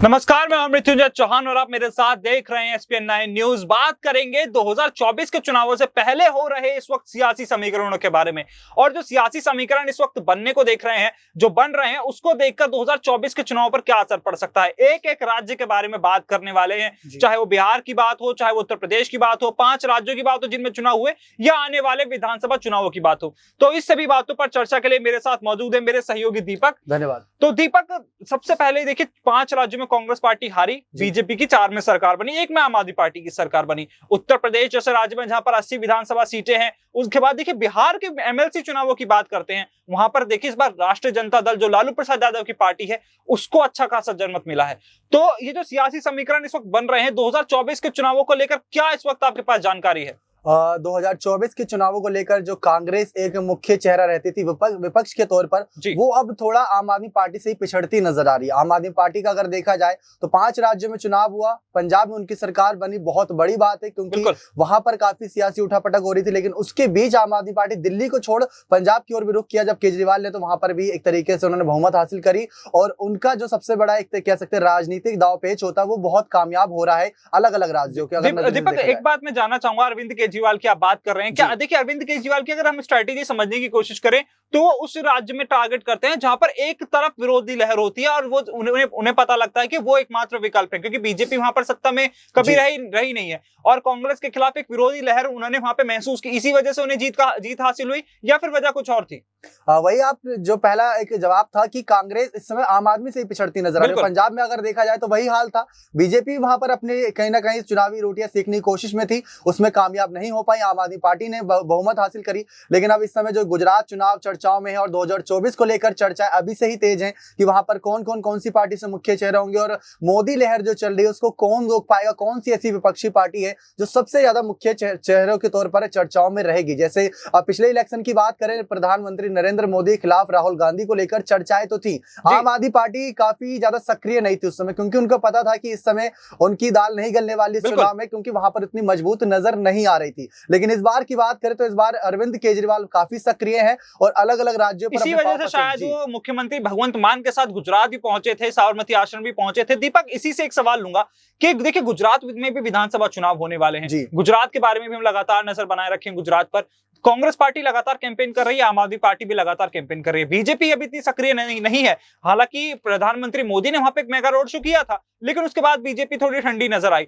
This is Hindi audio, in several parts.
नमस्कार, मैं मृत्युंजय चौहान और आप मेरे साथ देख रहे हैं एसपीएन 9 न्यूज। बात करेंगे 2024 के चुनावों से पहले हो रहे इस वक्त सियासी समीकरणों के बारे में। और जो सियासी समीकरण इस वक्त बनने को देख रहे हैं, जो बन रहे हैं, उसको देखकर 2024 के चुनाव पर क्या असर पड़ सकता है। एक एक राज्य के बारे में बात करने वाले हैं, चाहे वो बिहार की बात हो, चाहे वो उत्तर प्रदेश की बात हो, 5 राज्यों की बात हो जिनमें चुनाव हुए, या आने वाले विधानसभा चुनावों की बात हो। तो इस सभी बातों पर चर्चा के लिए मेरे साथ मौजूद है मेरे सहयोगी दीपक। धन्यवाद। तो दीपक, सबसे पहले देखिए, 5 राज्यों में कांग्रेस पार्टी हारी, बीजेपी की 4 में सरकार बनी, 1 में आम आदमी पार्टी की सरकार बनी। उत्तर प्रदेश जैसे राज्य में जहां पर 80 विधानसभा सीटें हैं, उसके बाद देखिए बिहार के एमएलसी चुनावों की बात करते हैं, वहां पर देखिए इस बार राष्ट्रीय जनता दल जो लालू प्रसाद यादव की पार्टी है, उसको अच्छा खासा जनमत मिला है। तो ये जो सियासी समीकरण इस वक्त बन रहे हैं 2024 के चुनावों को लेकर, क्या इस वक्त आपके पास जानकारी है? 2024 के चुनावों को लेकर जो कांग्रेस एक मुख्य चेहरा रहती थी विपक्ष के तौर पर, वो अब थोड़ा आम आदमी पार्टी से ही पिछड़ती नजर आ रही है। आम आदमी पार्टी का अगर देखा जाए तो 5 राज्यों में चुनाव हुआ, पंजाब में उनकी सरकार बनी, बहुत बड़ी बात है क्योंकि वहां पर काफी सियासी उठापटक हो रही थी। लेकिन उसके बीच आम आदमी पार्टी दिल्ली को छोड़ पंजाब की ओर भी रुख किया जब केजरीवाल ने, तो वहां पर भी एक तरीके से उन्होंने बहुमत हासिल करी। और उनका जो सबसे बड़ा एक कह सकते हैं राजनीतिक दाव पेच होता है, वो बहुत कामयाब हो रहा है अलग अलग राज्यों के। दीपक, एक बात मैं जानना चाहूंगा, अरविंद केजरीवाल की आप बात कर रहे हैं, क्या देखिए अरविंद केजरीवाल की अगर हम स्ट्रैटेजी समझने की कोशिश करें तो वो उस राज्य में टारगेट करते हैं जहां पर एक तरफ विरोधी लहर होती है और वो उन्हें पता लगता है कि वो एकमात्र विकल्प है, क्योंकि बीजेपी वहां पर सत्ता में कभी रही नहीं है और कांग्रेस के खिलाफ एक विरोधी लहर उन्होंने वहां पे महसूस की, इसी वजह से उन्हें जीत हासिल हुई, या फिर वजह कुछ और थी? वही आप जो पहला एक जवाब था कि कांग्रेस इस समय आम आदमी से ही पिछड़ती नजर आ रही है। पंजाब में अगर देखा जाए तो वही हाल था, बीजेपी वहां पर अपने कहीं ना कहीं चुनावी रोटियां सेकने की कोशिश में थी, उसमें कामयाब नहीं हो पाई। आम आदमी पार्टी ने बहुमत हासिल करी। लेकिन अब इस समय जो गुजरात चुनाव चर्चाओं में है और 2024 को लेकर चर्चा अभी से ही तेज है कि वहां पर कौन सी पार्टी से मुख्य चेहरे होंगे और मोदी लहर जो चल रही है उसको कौन रोक पाएगा, कौन सी ऐसी विपक्षी पार्टी है जो सबसे ज्यादा मुख्य चेहरों के तौर पर चर्चाओं में रहेगी। जैसे पिछले इलेक्शन की बात करें, प्रधानमंत्री नरेंद्र मोदी के खिलाफ राहुल गांधी को लेकर चर्चाएं तो थी। आम आदमी पार्टी काफी ज्यादा सक्रिय नहीं थी उस समय, क्योंकि उनको पता था कि इस समय उनकी दाल नहीं गलने वाली चुनाव में, क्योंकि वहां पर इतनी मजबूत नजर नहीं आ रही थी। लेकिन इस बार की बात करें तो इस बार अरविंद केजरीवाल काफी सक्रिय हैं और अलग अलग राज्यों पर इसी वजह से शायद वो मुख्यमंत्री भगवंत मान के साथ गुजरात भी पहुंचे थे, साबरमती आश्रम भी पहुंचे थे। दीपक, इसी से एक सवाल लूंगा कि देखिए गुजरात में भी विधानसभा चुनाव होने वाले हैं, गुजरात के बारे में भी हम लगातार नजर बनाए रखें। गुजरात पर कांग्रेस पार्टी लगातार कैंपेन कर रही है, आम आदमी पार्टी भी लगातार कैंपेन कर रही है, बीजेपी अभी इतनी सक्रिय नहीं है। हालांकि प्रधानमंत्री मोदी ने वहां पे एक मेगा रोड शो किया था, लेकिन उसके बाद बीजेपी थोड़ी ठंडी नजर आई।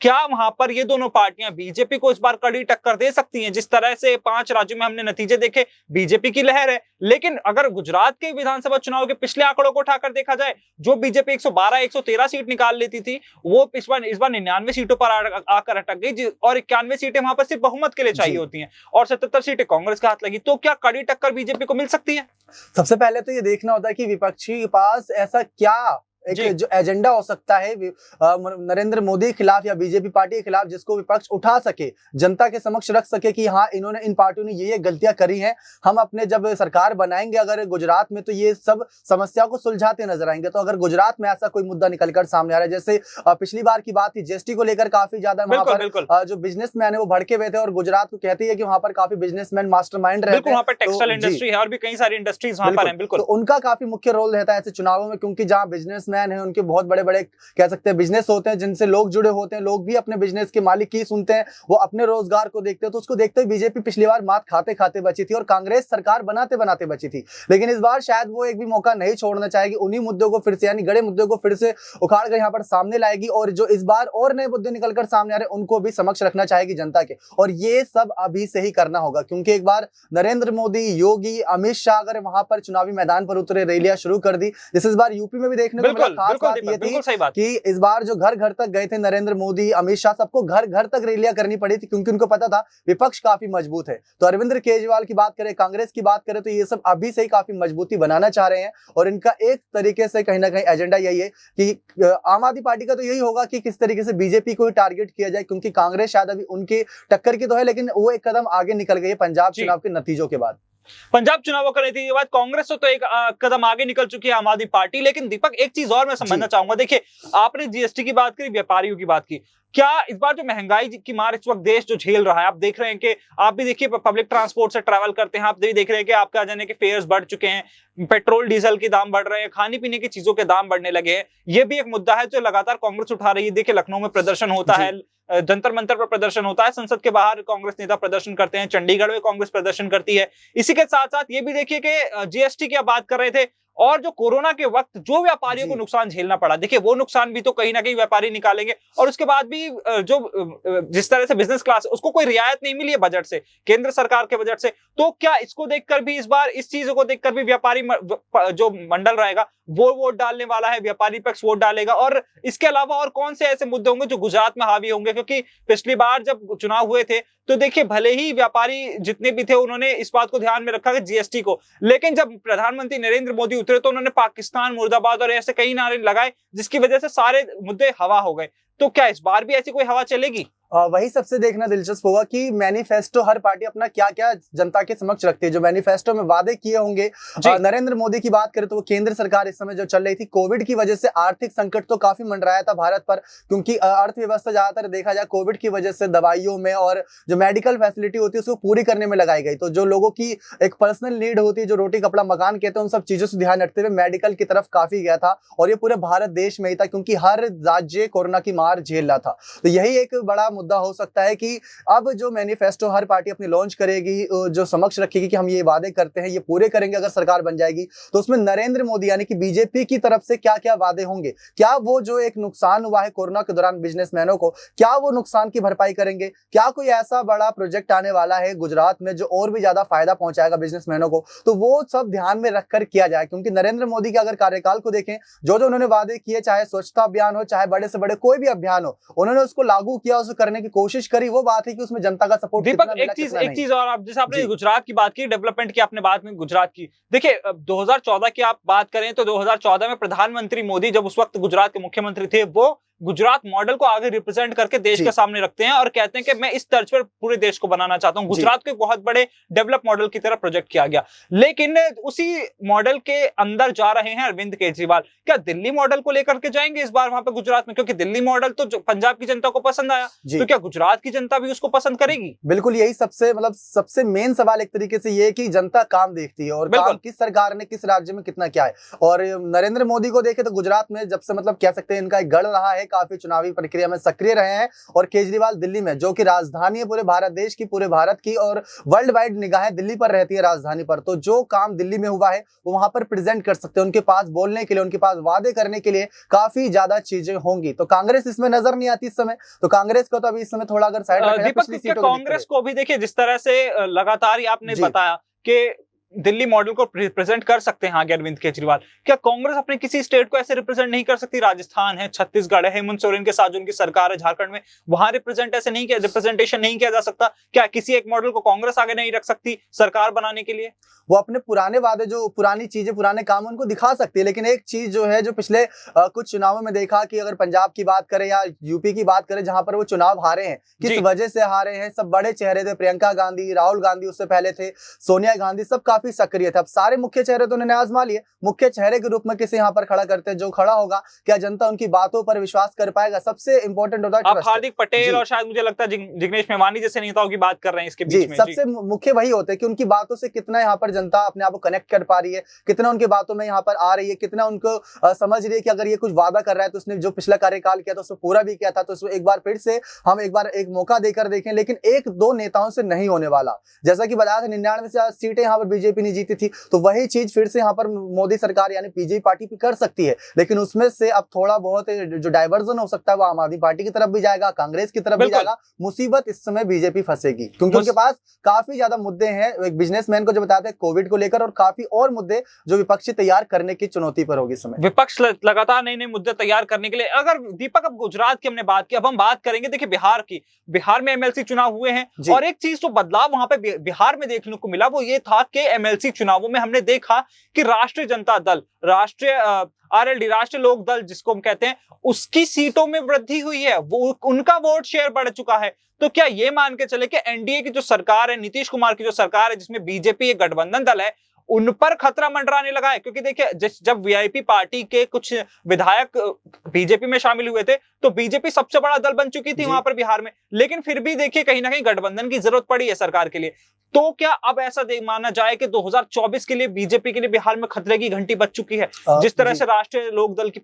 क्या वहां पर ये दोनों पार्टियां बीजेपी को इस बार कड़ी टक्कर दे सकती हैं? जिस तरह से 5 राज्यों में हमने नतीजे देखे, बीजेपी की लहर है, लेकिन अगर गुजरात के विधानसभा चुनाव के पिछले आंकड़ों को उठाकर देखा जाए, जो बीजेपी 112 113 सीट निकाल लेती थी, वो इस बार 99 सीटों पर आकर अटक गई और 91 सीटें वहां पर सिर्फ बहुमत के लिए चाहिए होती हैं और 77 सीटें कांग्रेस के हाथ लगी। तो क्या कड़ी टक्कर बीजेपी को मिल सकती है? सबसे पहले तो ये देखना होता है कि विपक्षी के पास ऐसा क्या एक जो एजेंडा हो सकता है नरेंद्र मोदी के खिलाफ या बीजेपी पार्टी के खिलाफ, जिसको विपक्ष उठा सके, जनता के समक्ष रख सके कि हाँ, इन्होंने, इन पार्टियों ने ये गलतियां करी हैं, हम अपने जब सरकार बनाएंगे अगर गुजरात में तो ये सब समस्या को सुलझाते नजर आएंगे। तो अगर गुजरात में ऐसा कोई मुद्दा निकलकर सामने आ रहा है, जैसे पिछली बार की बात थी जीएसटी को लेकर, काफी ज्यादा वहां पर जो बिजनेसमैन है वो भड़के हुए थे और गुजरात को कहती है कि वहां पर काफी बिजनेसमैन मास्टरमाइंड रहते हैं, टेक्सटाइल इंडस्ट्री है और भी कई सारी इंडस्ट्रीज वहां पर हैं। बिल्कुल, तो उनका काफी मुख्य रोल रहता है ऐसे चुनावों में, क्योंकि जहां बिजनेसमैन है उनके बहुत बड़े कह सकते हैं बिजनेस होते हैं जिनसे लोग जुड़े होते हैं, लोग भी अपने बिजनेस के मालिक की सुनते हैं, वो अपने रोजगार को देखते हैं। तो उसको देखते हुए बीजेपी पिछली बार मात खाते खाते बची थी और कांग्रेस सरकार बनाते बनाते बची थी। लेकिन इस बार शायद वो एक भी मौका नहीं छोड़ना चाहेगी, उन्हीं मुद्दों को फिर से, यानी गड़े मुद्दों को फिर से उखाड़ कर यहाँ पर सामने लाएगी और जो इस बार और नए मुद्दे निकलकर सामने आ रहे हैं उनको भी समक्ष रखना चाहेगी जनता के। और ये सब अभी से ही करना होगा, क्योंकि एक बार नरेंद्र मोदी, योगी, अमित शाह अगर वहां पर चुनावी मैदान पर उतरे, रैलियां शुरू कर दी, जैसे इस बार यूपी में भी देखने को मिला। खास बात ये थी कि इस बार जो घर घर तक गए थे नरेंद्र मोदी, अमित शाह, सबको घर घर तक रैलियां करनी पड़ी थी, क्योंकि उनको पता था विपक्ष काफी मजबूत है। तो अरविंद केजरीवाल की बात करें, कांग्रेस की बात करें, तो ये सब अभी से ही काफी मजबूती बनाना चाह रहे हैं और इनका एक तरीके से कहीं ना कहीं एजेंडा यही है कि आम आदमी पार्टी का तो यही होगा कि किस तरीके से बीजेपी को टारगेट किया जाए, क्योंकि कांग्रेस शायद अभी उनके टक्कर की तो है, लेकिन वो एक कदम आगे निकल गई है पंजाब चुनाव के नतीजों के बाद। पंजाब चुनावों का नतीजे के बाद कांग्रेस तो एक कदम आगे निकल चुकी है आम आदमी पार्टी। लेकिन दीपक, एक चीज और मैं समझना चाहूंगा, देखिए आपने जीएसटी की बात करी, व्यापारियों की बात की, क्या इस बार जो महंगाई की मार इस वक्त देश जो झेल रहा है, आप देख रहे हैं कि आप भी देखिए पब्लिक ट्रांसपोर्ट से ट्रैवल करते हैं, आप भी देख रहे हैं कि आपके आ जाने के फेयर्स बढ़ चुके हैं, पेट्रोल डीजल के दाम बढ़ रहे हैं, खाने पीने की चीजों के दाम बढ़ने लगे हैं। ये भी एक मुद्दा है जो लगातार कांग्रेस उठा रही है। देखिए लखनऊ में प्रदर्शन होता है, जंतर मंतर पर प्रदर्शन होता है, संसद के बाहर कांग्रेस नेता प्रदर्शन करते हैं, चंडीगढ़ में कांग्रेस प्रदर्शन करती है। इसी के साथ साथ ये भी देखिए कि जीएसटी की आप बात कर रहे थे, और जो कोरोना के वक्त जो व्यापारियों को नुकसान झेलना पड़ा, देखिए वो नुकसान भी तो कहीं ना कहीं व्यापारी निकालेंगे। और उसके बाद भी जिस तरह से बिजनेस क्लास उसको कोई रियायत नहीं मिली है बजट से, केंद्र सरकार के बजट से। तो क्या इसको देखकर भी इस बार इस चीजों को देखकर भी व्यापारी जो मंडल रहेगा वो वोट डालने वाला है, व्यापारी पक्ष वोट डालेगा? और इसके अलावा और कौन से ऐसे मुद्दे होंगे जो गुजरात में हावी होंगे? क्योंकि पिछली बार जब चुनाव हुए थे तो देखिए भले ही व्यापारी जितने भी थे उन्होंने इस बात को ध्यान में रखा कि जीएसटी को, लेकिन जब प्रधानमंत्री नरेंद्र मोदी उतरे तो उन्होंने पाकिस्तान मुर्दाबाद और ऐसे कई नारे लगाए, जिसकी वजह से सारे मुद्दे हवा हो गए। तो क्या इस बार भी ऐसी कोई हवा चलेगी? वही सबसे देखना दिलचस्प होगा कि मैनिफेस्टो हर पार्टी अपना क्या क्या जनता के समक्ष रखती है। जो मैनिफेस्टो में वादे किए होंगे, नरेंद्र मोदी की बात करें तो वो केंद्र सरकार इस समय जो चल रही थी, कोविड की वजह से आर्थिक संकट तो काफी मंडराया था भारत पर, क्योंकि अर्थव्यवस्था ज्यादातर देखा जाए कोविड की वजह से दवाइयों में और जो मेडिकल फैसिलिटी होती है उसको पूरी करने में लगाई गई। तो जो लोगों की एक पर्सनल नीड होती है, जो रोटी कपड़ा मकान कहते हैं, उन सब चीजों से ध्यान रखते हुए मेडिकल की तरफ काफी गया था। और ये पूरे भारत देश में ही था, क्योंकि हर राज्य कोरोना की मार झेल रहा था। तो यही एक बड़ा मुद्दा हो सकता है कि अब जो मैनिफेस्टो हर पार्टी अपनी लॉन्च करेगी, जो समक्ष रखेगी कि हम ये वादे करते हैं, ये पूरे करेंगे अगर सरकार बन जाएगी, तो उसमें नरेंद्र मोदी यानी कि बीजेपी की तरफ से क्या क्या वादे होंगे। क्या वो जो एक नुकसान हुआ है कोरोना के दौरान बिजनेसमैनों को, क्या वो नुकसान की भरपाई करेंगे? क्या कोई ऐसा बड़ा प्रोजेक्ट आने वाला है गुजरात में जो और भी ज्यादा फायदा पहुंचाएगा बिजनेसमैनों को? तो वो सब ध्यान में रखकर किया जाए, क्योंकि नरेंद्र मोदी के अगर कार्यकाल को देखें, जो जो उन्होंने वादे किए, चाहे स्वच्छता अभियान हो, चाहे बड़े से बड़े कोई भी अभियान हो, उन्होंने उसको लागू किया, उसको करने की कोशिश करी। वो बात है कि उसमें जनता का सपोर्ट दीपक, एक चीज और, आप जैसे आपने गुजरात की बात की, डेवलपमेंट की आपने बात में गुजरात की, देखिए 2014 की आप बात करें तो 2014 में प्रधानमंत्री मोदी जब उस वक्त गुजरात के मुख्यमंत्री थे, वो गुजरात मॉडल को आगे रिप्रेजेंट करके देश के सामने रखते हैं और कहते हैं कि मैं इस तर्ज पर पूरे देश को बनाना चाहता हूं। गुजरात को एक बहुत बड़े डेवलप मॉडल की तरह प्रोजेक्ट किया गया, लेकिन उसी मॉडल के अंदर जा रहे हैं अरविंद केजरीवाल। क्या दिल्ली मॉडल को लेकर के जाएंगे इस बार वहां पे गुजरात में? क्योंकि दिल्ली मॉडल तो पंजाब की जनता को पसंद आया, तो क्या गुजरात की जनता भी उसको पसंद करेगी? बिल्कुल, यही सबसे मेन सवाल एक तरीके से ये कि जनता काम देखती है और काम किस सरकार ने किस राज्य में कितना किया है। और नरेंद्र मोदी को देखे तो गुजरात में जब से कह सकते हैं इनका एक गढ़ रहा है, काफी चुनावी प्रक्रिया में सक्रिय रहे हैं। और केजरीवाल दिल्ली में, जो कि राजधानी है पूरे भारत देश की, पूरे भारत की, और वर्ल्ड वाइड निगाहें दिल्ली पर रहती है राजधानी पर, तो जो काम दिल्ली में हुआ है वो वहां पर प्रेजेंट कर सकते हैं। उनके पास बोलने के लिए, उनके पास वादे करने के लिए काफी ज्यादा चीजें होंगी। तो कांग्रेस इसमें नजर नहीं आती इस समय, तो कांग्रेस को तो अभी इस समय थोड़ा अगर साइड दीपक, कांग्रेस को भी देखिए जिस तरह से लगातार ही आपने बताया कि दिल्ली मॉडल को रिप्रेजेंट कर सकते हैं आगे अरविंद केजरीवाल, क्या कांग्रेस अपने किसी स्टेट को ऐसे रिप्रेजेंट नहीं कर सकती? राजस्थान है, छत्तीसगढ़ है, हेमंत सोरेन के साथ जो उनकी सरकार है झारखंड में, वहां रिप्रेजेंटेशन नहीं किया जा सकता? क्या किसी एक मॉडल को कांग्रेस आगे नहीं रख सकती सरकार बनाने के लिए? वो अपने पुराने वादे, जो पुरानी चीजें, पुराने काम उनको दिखा सकती है। लेकिन एक चीज जो है, जो पिछले कुछ चुनावों में देखा कि अगर पंजाब की बात करें या यूपी की बात करें, जहां पर वो चुनाव हारे हैं, किस वजह से हारे हैं, सब बड़े चेहरे थे, प्रियंका गांधी, राहुल गांधी उससे पहले थे, सोनिया गांधी, सब काफी सक्रिय थे। अब सारे मुख्य चेहरे तो उन्होंने आजमा लिए, मुख्य चेहरे के रूप में किसे यहाँ पर खड़ा करते हैं? जो खड़ा होगा, क्या जनता उनकी बातों पर विश्वास कर पाएगा? सबसे इंपॉर्टेंट होता है हार्दिक पटेल और शायद मुझे लगता है जिग्नेश मेवानी जैसे नेताओं की बात कर रहे हैं इसके बीच में। सबसे मुख्य वही होते हैं कि उनकी बातों से कितना यहाँ पर जनता अपने आप को कनेक्ट कर पा रही है, कितना उनकी बातों में यहाँ पर आ रही है, कितना उनको समझ रही है कि अगर ये कुछ वादा कर रहा है तो उसने जो पिछला कार्यकाल किया तो उसको पूरा भी किया था, तो उसको एक बार फिर से हम एक मौका देकर देखें। लेकिन एक दो नेताओं से नहीं होने वाला, जैसा कि बताया था 99 से सीटें यहाँ पर बीजेपी ने जीती थी, तो वही चीज फिर से यहाँ पर मोदी सरकार यानी बीजेपी पार्टी भी कर सकती है। लेकिन उसमें से अब थोड़ा बहुत जो डाइवर्जन हो सकता है वो आम आदमी पार्टी की तरफ भी जाएगा, कांग्रेस की तरफ भी जाएगा। मुसीबत इस समय बीजेपी फंसेगी, क्योंकि उनके पास काफी ज्यादा मुद्दे हैं। एक बिजनेसमैन को जो बताते हैं कोविड को लेकर, और काफी और मुद्दे जो विपक्षी तैयार करने की चुनौती पर होगी इस समय। विपक्ष लगातार नए नए मुद्दे तैयार करने के लिए। अगर दीपक, अब गुजरात की हमने बात की, अब हम बात करेंगे देखिए बिहार की। बिहार में एमएलसी चुनाव हुए हैं, और एक चीज तो बदलाव वहां पे बिहार में देखने को मिला, वो ये था कि एमएलसी चुनावों में हमने देखा कि राष्ट्रीय जनता दल, राष्ट्रीय आरएलडी, राष्ट्रीय लोक दल जिसको हम कहते हैं, उसकी सीटों में वृद्धि हुई है, वो उनका वोट शेयर बढ़ चुका है। तो क्या ये मान के चले कि एनडीए की जो सरकार है, नीतीश कुमार की जो सरकार है, जिसमें बीजेपी एक गठबंधन दल है, उन पर खतरा मंडराने लगा है? क्योंकि देखिए जब वीआईपी पार्टी के कुछ विधायक बीजेपी में शामिल हुए थे तो बीजेपी सबसे बड़ा दल बन चुकी थी वहां पर बिहार में, लेकिन फिर भी देखिए कहीं ना कहीं गठबंधन की जरूरत पड़ी है सरकार के लिए। तो क्या अब ऐसा माना जाए कि 2024 के लिए बीजेपी के लिए बिहार में खतरे की घंटी बज चुकी है, जिस तरह से राष्ट्रीय लोक दल की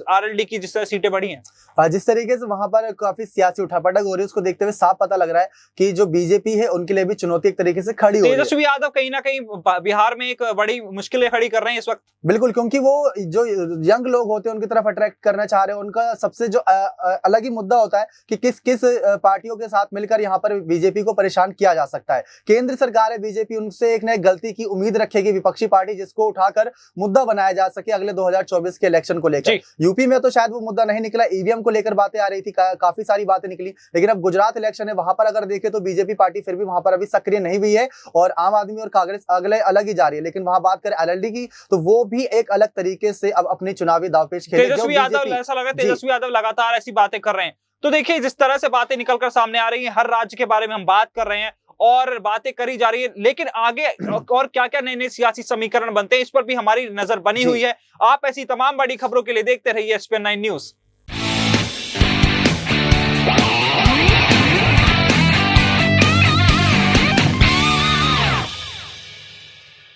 आरएलडी की जिस तरह सीटें बढ़ी हैं, जिस तरीके से वहां पर काफी सियासी उठापटक हो रही है, उसको देखते हुए साफ पता लग रहा है कि जो बीजेपी है उनके लिए भी चुनौती एक तरीके से खड़ी हो रही है। तेजस्वी यादव कहीं ना कहीं बिहार में एक बड़ी मुश्किलें खड़ी कर रहे हैं इस वक्त। बिल्कुल, क्योंकि वो जो यंग लोग होते हैं उनकी तरफ अट्रैक्ट करना चाह रहे हैं। उनका सबसे जो अलग ही मुद्दा होता है कि किस किस पार्टियों के साथ मिलकर यहाँ पर बीजेपी को परेशान किया जा सकता है। केंद्र सरकार है बीजेपी, उनसे एक न एक गलती की उम्मीद रखेगी विपक्षी पार्टी, जिसको उठाकर मुद्दा बनाया जा सके अगले 2024 के इलेक्शन को लेकर। यूपी में तो शायद वो मुद्दा नहीं निकला, ईवीएम को लेकर बातें आ रही थी, काफी सारी बातें निकली, लेकिन अब गुजरात इलेक्शन है, वहां पर अगर देखें तो बीजेपी पार्टी फिर भी वहां पर अभी सक्रिय नहीं हुई है और आम आदमी और कांग्रेस अगले अलग ही जा रही है। लेकिन वहां बात करें एलएलडी की तो वो भी एक अलग तरीके से अब अपनी चुनावी दावपेच खेलेगी। तेजस्वी यादव, ऐसा लगा तेजस्वी यादव लगातार ऐसी बातें कर रहे हैं। तो देखिए जिस तरह से बातें निकलकर सामने आ रही हैं, हर राज्य के बारे में हम बात कर रहे हैं और बातें करी जा रही है, लेकिन आगे और क्या क्या नए नए सियासी समीकरण बनते हैं इस पर भी हमारी नजर बनी हुई है। आप ऐसी तमाम बड़ी खबरों के लिए देखते रहिए SPN9 न्यूज।